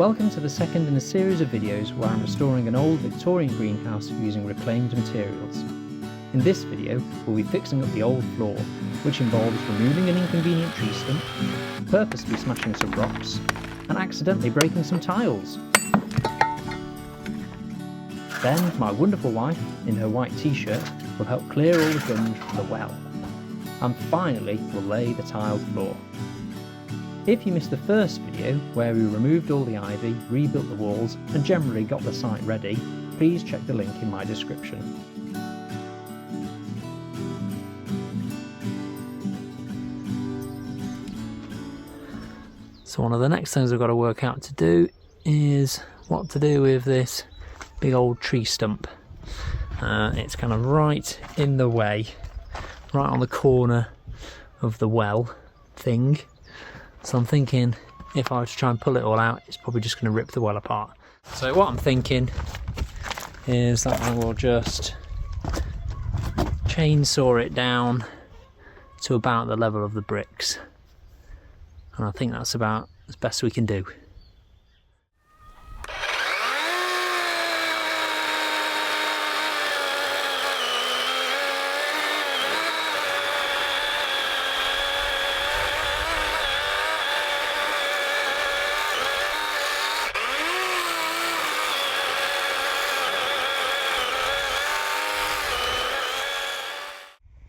Welcome to the second in a series of videos where I'm restoring an old Victorian greenhouse using reclaimed materials. In this video, we'll be fixing up the old floor, which involves removing an inconvenient tree stump, purposely smashing some rocks, and accidentally breaking some tiles. Then my wonderful wife, in her white t-shirt, will help clear all the gunge from the well. And finally, we'll lay the tiled floor. If you missed the first video, where we removed all the ivy, rebuilt the walls, and generally got the site ready, please check the link in my description. So one of the next things I've got to work out to do is what to do with this big old tree stump. It's kind of right in the way, right on the corner of the well thing. So I'm thinking if I was to try and pull it all out, it's probably just going to rip the well apart. So what I'm thinking is that I will just chainsaw it down to about the level of the bricks. And I think that's about as best we can do.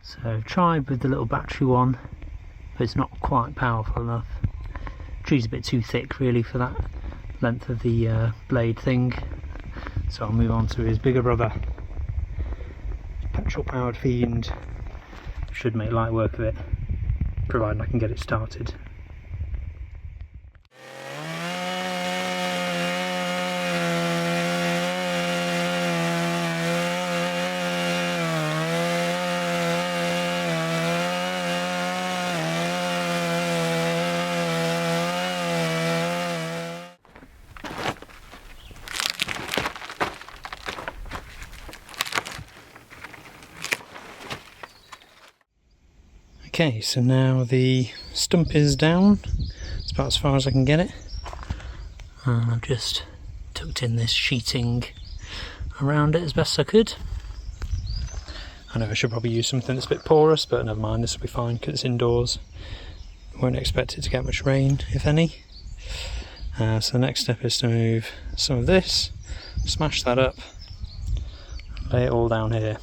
So I've tried with the little battery one, but it's not quite powerful enough. The tree's a bit too thick really for that length of the blade thing, so I'll move on to his bigger brother. Petrol powered Fiend should make light work of it, provided I can get it started. Okay, so now the stump is down. It's about as far as I can get it. I've just tucked in this sheeting around it as best I could. I know I should probably use something that's a bit porous, but never mind, this will be fine because it's indoors. Won't expect it to get much rain, if any. So the next step is to move some of this, smash that up, lay it all down here.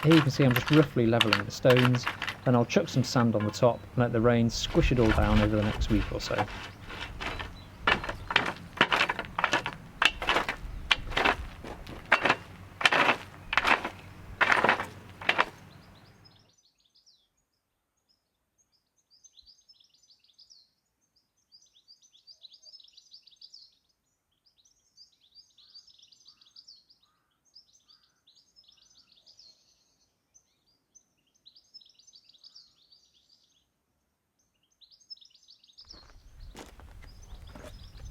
Here you can see I'm just roughly levelling the stones, then I'll chuck some sand on the top and let the rain squish it all down over the next week or so.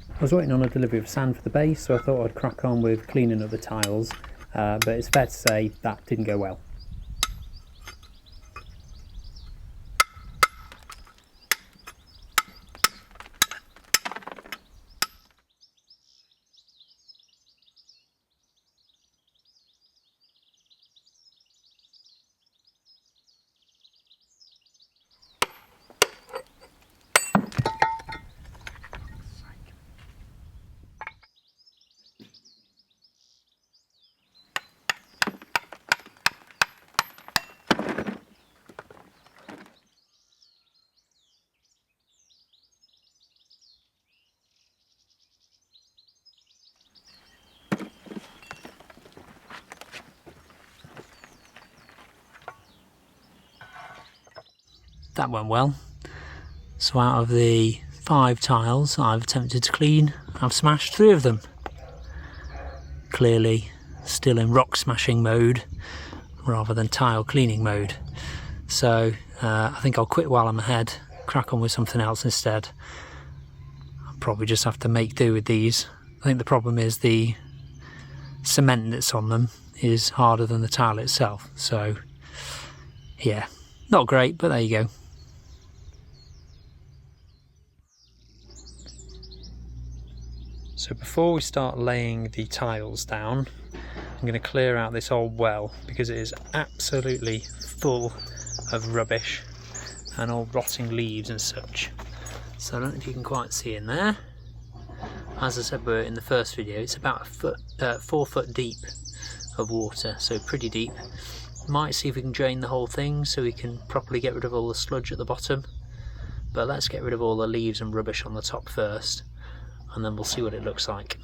I was waiting on a delivery of sand for the base, so I thought I'd crack on with cleaning up the tiles, but it's fair to say that didn't go well. That went well. So out of the 5 tiles I've attempted to clean, I've smashed 3 of them. Clearly still in rock smashing mode rather than tile cleaning mode. So I think I'll quit while I'm ahead, crack on with something else instead. I'll probably just have to make do with these. I think the problem is the cement that's on them is harder than the tile itself. So yeah, not great, but there you go. So before we start laying the tiles down, I'm going to clear out this old well because it is absolutely full of rubbish and old rotting leaves and such. So I don't know if you can quite see in there. As I said in the first video, it's about 4 foot deep of water, so pretty deep. Might see if we can drain the whole thing so we can properly get rid of all the sludge at the bottom. But let's get rid of all the leaves and rubbish on the top first, and then we'll see what it looks like.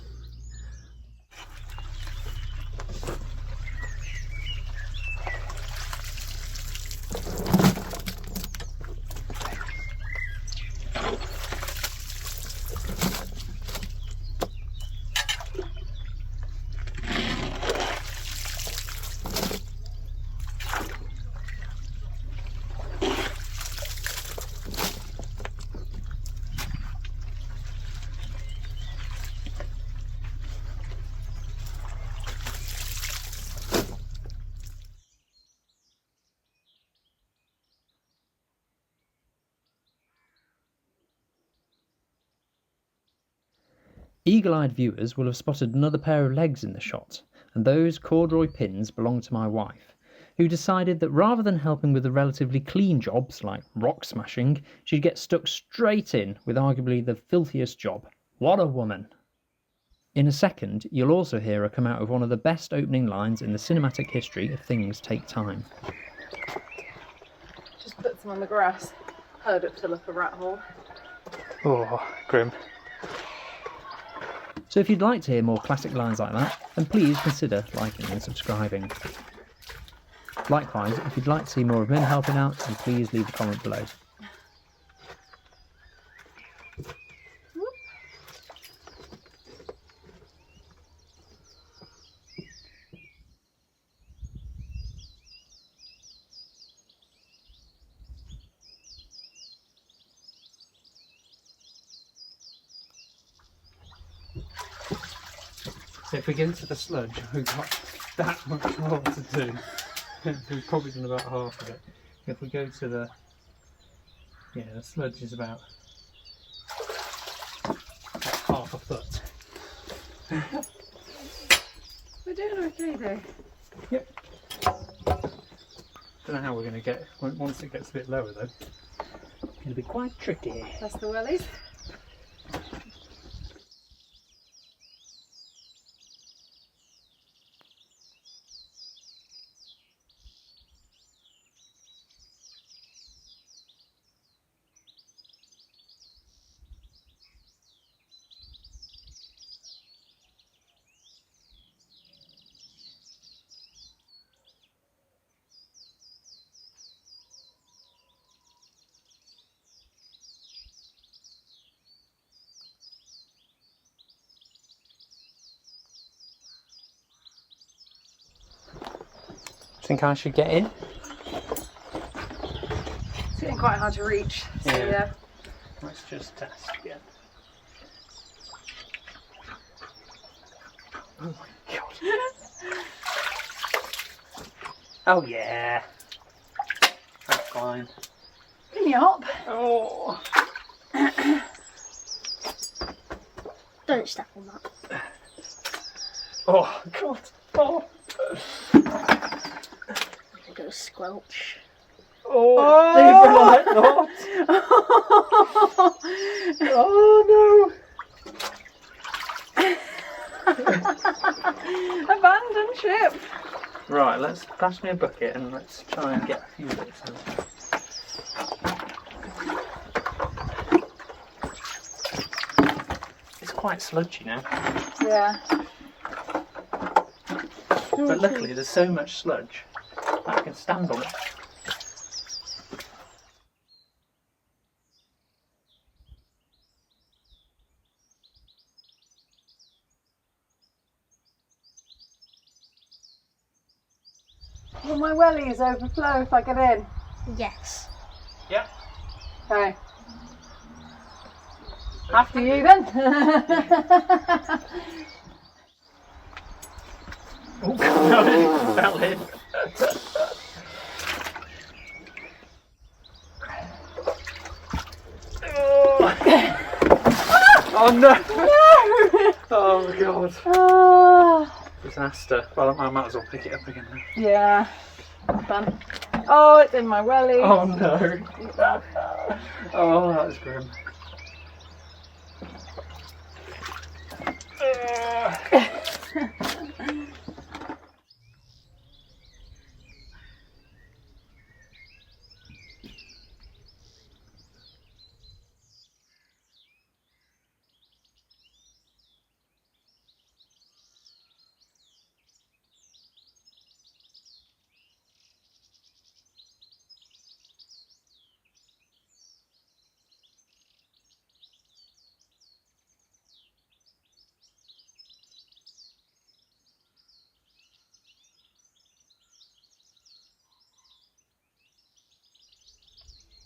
Eagle-eyed viewers will have spotted another pair of legs in the shot, and those corduroy pins belong to my wife, who decided that rather than helping with the relatively clean jobs like rock smashing, she'd get stuck straight in with arguably the filthiest job. What a woman! In a second, you'll also hear her come out with one of the best opening lines in the cinematic history of Things Take Time. Just put them on the grass, herd up to look a rat hole. Oh, grim. So if you'd like to hear more classic lines like that, then please consider liking and subscribing. Likewise, if you'd like to see more of men helping out, then please leave a comment below. So if we get into the sludge, we've got that much more to do. We've probably done about half of it. If we go to the sludge is about half a foot. We're doing okay though. Yep. Don't know how we're going to get, once it gets a bit lower though. It's going to be quite tricky. That's the wellies. Think I should get in? It's getting quite hard to reach. So Yeah. yeah. Let's just test again. Oh my god. Oh yeah. That's fine. Can you up? Oh. Don't step on that. Oh god. Oh. I'm gonna squelch. Oh. Like that. Oh no! Abandoned ship. Right, let's pass me a bucket and let's try and get a few bits out. It's quite sludgy now, Yeah. but luckily there's so much sludge that I can stand on it. Will my wellies overflow if I get in? Yes. Yep. Okay. After you then. Oh, no, fell in. Oh no! No! Oh god. Oh, Disaster. Well, I might as well pick it up again now. yeah. Fun. Oh, it's in my welly. Oh no. Oh, that was grim.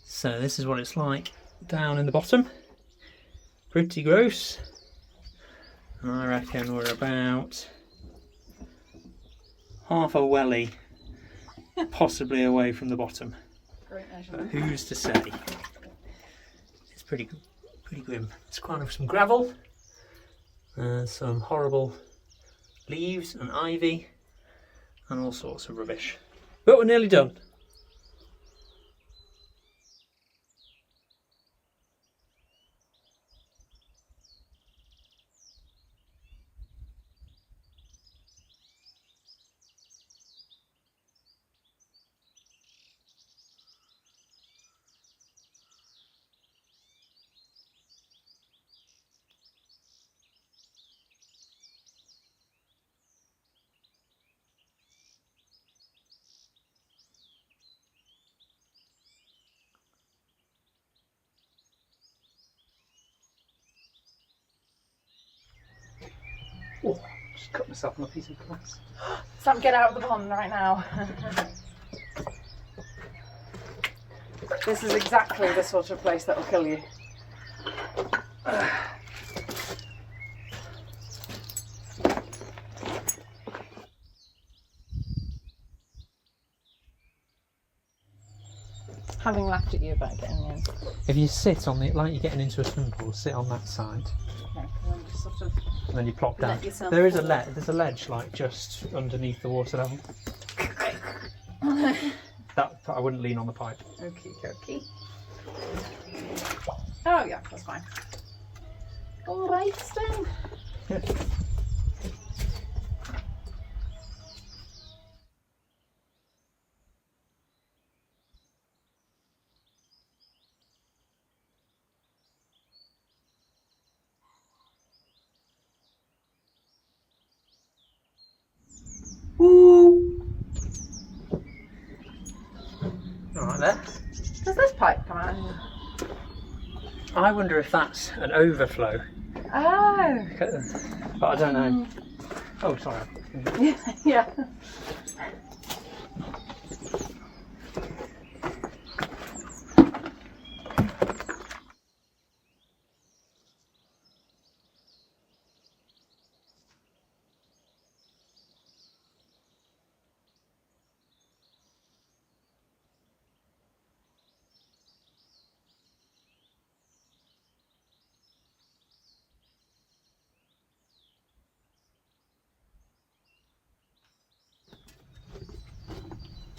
So this is what it's like down in the bottom. Pretty gross. And I reckon we're about half a welly possibly away from the bottom. Great But measurement. who's to say? It's pretty grim. It's kind of some gravel, some horrible leaves and ivy and all sorts of rubbish. But we're nearly done. Oh, just cut myself on a piece of glass. Sam, get out of the pond right now. This is exactly the sort of place that will kill you. Having laughed at you about getting in. If you sit on the, like you're getting into a swimming pool, sit on that side, Okay, and then just sort of and then you plop down. let yourself There is a fall. there's a ledge like just underneath the water level. That I wouldn't lean on the pipe. Okie dokie. Oh yeah, that's fine. Alright then. Right there. Does this pipe come out? I wonder if that's an overflow, Oh. but I don't know. Oh, sorry. Yeah.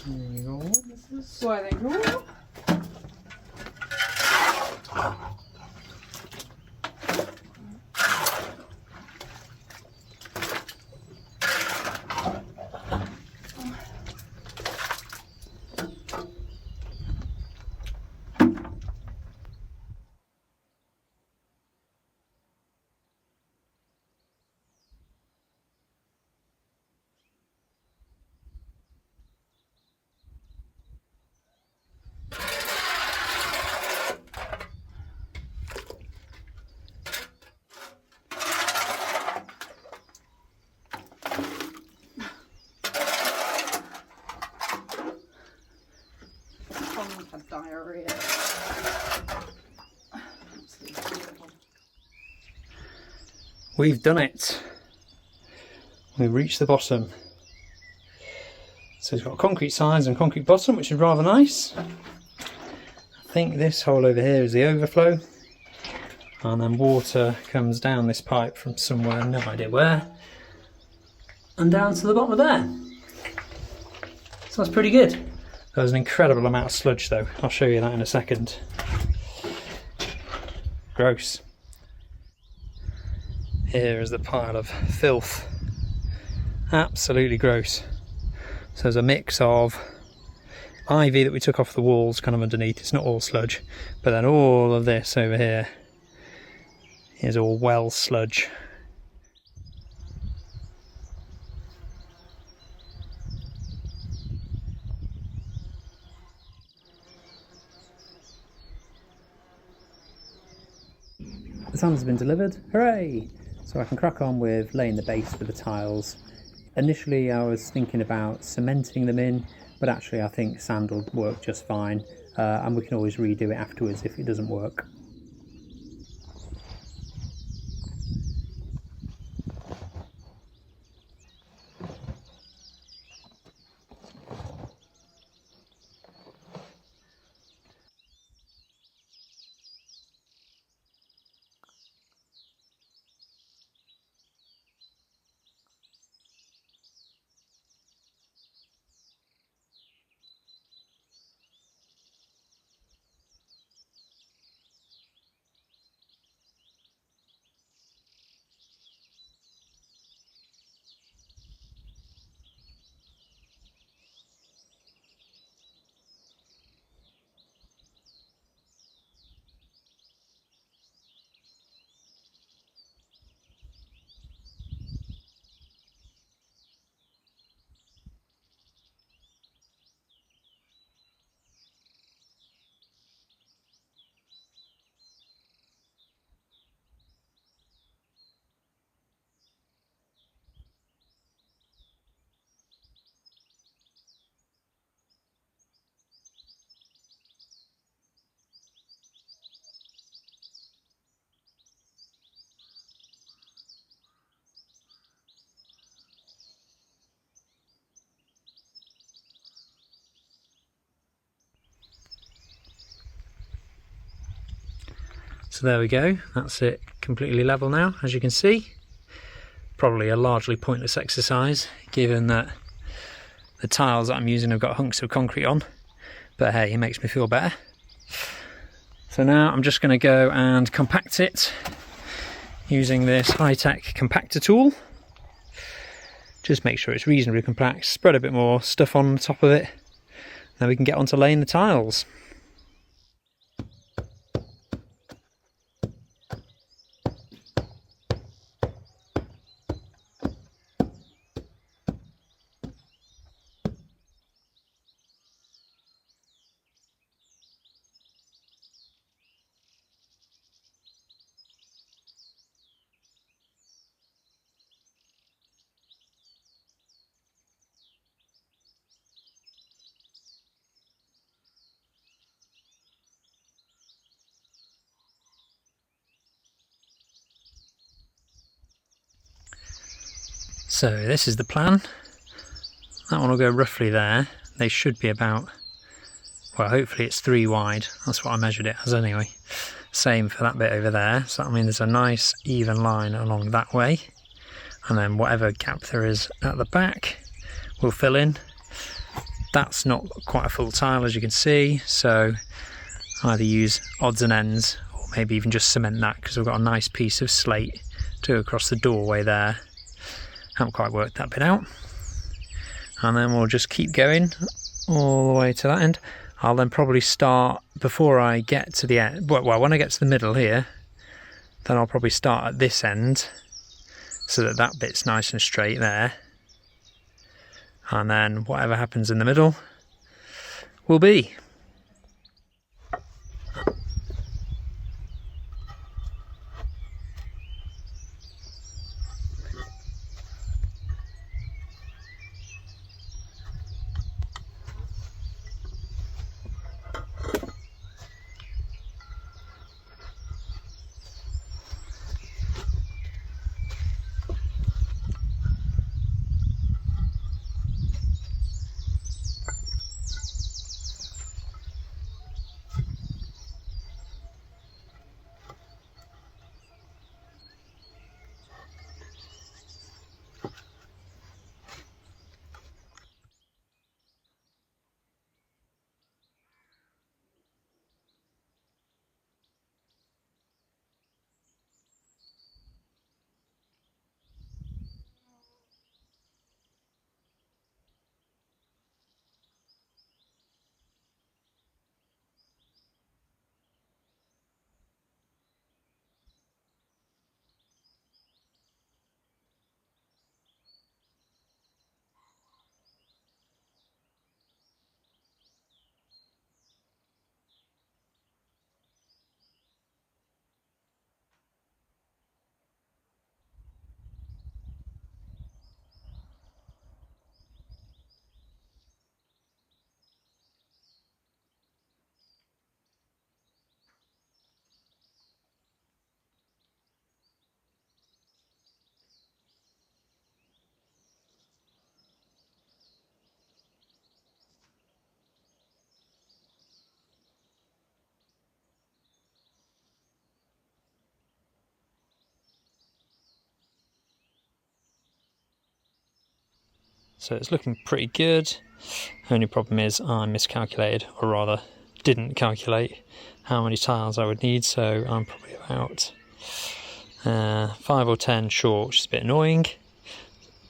There we go. This is where they go. Had diarrhea. We've done it. We've reached the bottom. So it's got concrete sides and concrete bottom, which is rather nice. I think this hole over here is the overflow, and then water comes down this pipe from somewhere, no idea where, and down to the bottom of there. So that's pretty good. There was an incredible amount of sludge though. I'll show you that in a second. Gross. Here is the pile of filth. Absolutely gross. So there's a mix of ivy that we took off the walls kind of underneath. It's not all sludge, but then all of this over here is all well sludge. The sand's been delivered, hooray! So I can crack on with laying the base for the tiles. Initially I was thinking about cementing them in, but actually I think sand will work just fine, and we can always redo it afterwards if it doesn't work. So there we go, that's it completely level now, as you can see. Probably a largely pointless exercise, given that the tiles that I'm using have got hunks of concrete on, but hey, it makes me feel better. So now I'm just going to go and compact it using this high-tech compactor tool. Just make sure it's reasonably compact, spread a bit more stuff on the top of it, then we can get on to laying the tiles. So this is the plan. That one will go roughly there. They should be about, well, hopefully it's 3 wide. That's what I measured it as anyway. Same for that bit over there. So that means there's a nice even line along that way. And then whatever gap there is at the back, we'll fill in. that's not quite a full tile, as you can see, so either use odds and ends or maybe even just cement that, because we've got a nice piece of slate to go across the doorway there. Haven't quite worked that bit out. And then we'll just keep going all the way to that end. I'll then probably start, before I get to the end, well, when I get to the middle here, then I'll probably start at this end so that that bit's nice and straight there. And then whatever happens in the middle will be. So it's looking pretty good. Only problem is I miscalculated, or rather didn't calculate how many tiles I would need, so I'm probably about 5 or 10 short, which is a bit annoying.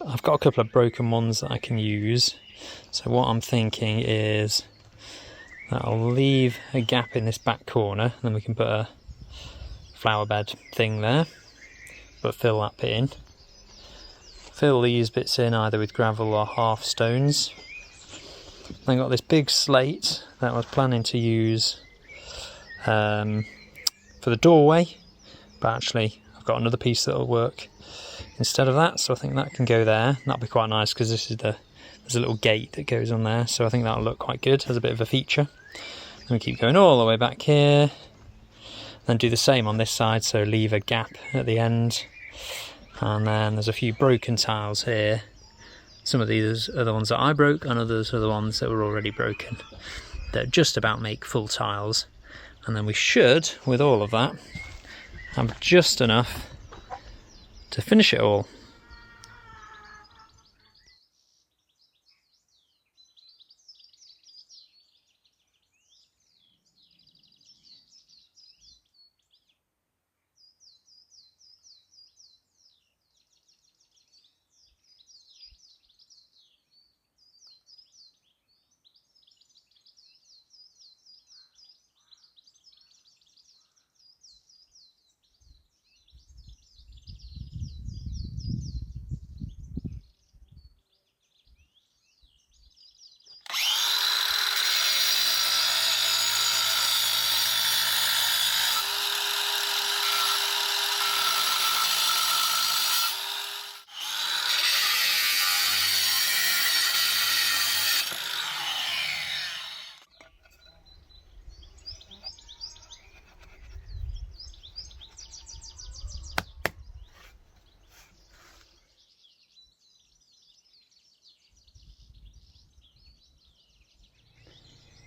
I've got a couple of broken ones that I can use, so what I'm thinking is that I'll leave a gap in this back corner, and then we can put a flower bed thing there, but fill that bit in. Fill these bits in either with gravel or half stones. Then got this big slate that I was planning to use for the doorway, but actually I've got another piece that'll work instead of that, so I think that can go there. That'll be quite nice because this is there's a little gate that goes on there, so I think that'll look quite good as a bit of a feature. Then we keep going all the way back here, then do the same on this side, so leave a gap at the end. And then there's a few broken tiles here. Some of these are the ones that I broke, and others are the ones that were already broken. They're just about make full tiles. And then we should, with all of that, have just enough to finish it all.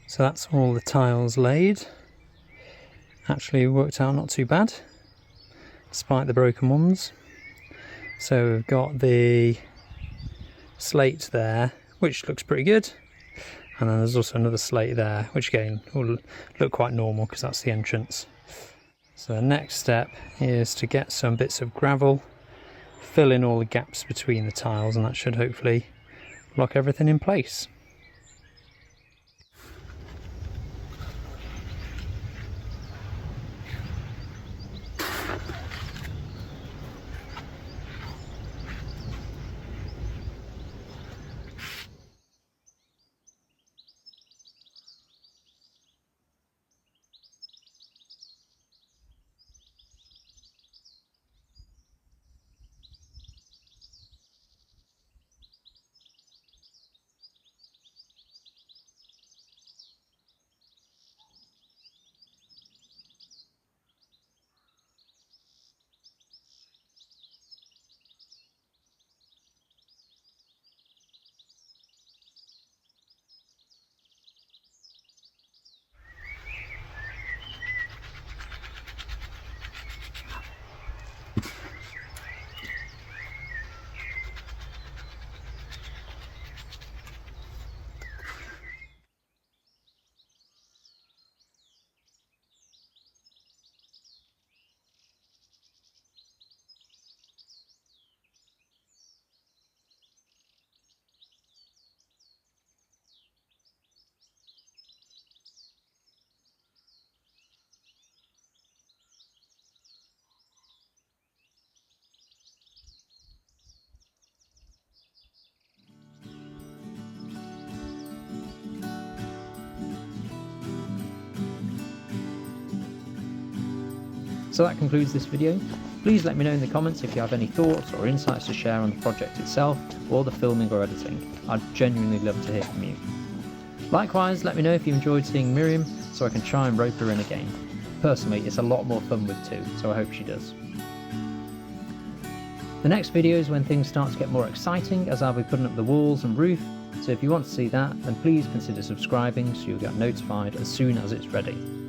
So that's all the tiles laid. Actually worked out not too bad, despite the broken ones. So we've got the slate there, which looks pretty good. And then there's also another slate there, which again will look quite normal because that's the entrance. So the next step is to get some bits of gravel, fill in all the gaps between the tiles, and that should hopefully lock everything in place. So that concludes this video. Please let me know in the comments if you have any thoughts or insights to share on the project itself or the filming or editing. I'd genuinely love to hear from you. Likewise, let me know if you enjoyed seeing Miriam so I can try and rope her in again. Personally, it's a lot more fun with two, so I hope she does. The next video is when things start to get more exciting, as I'll be putting up the walls and roof, so if you want to see that, then please consider subscribing so you'll get notified as soon as it's ready.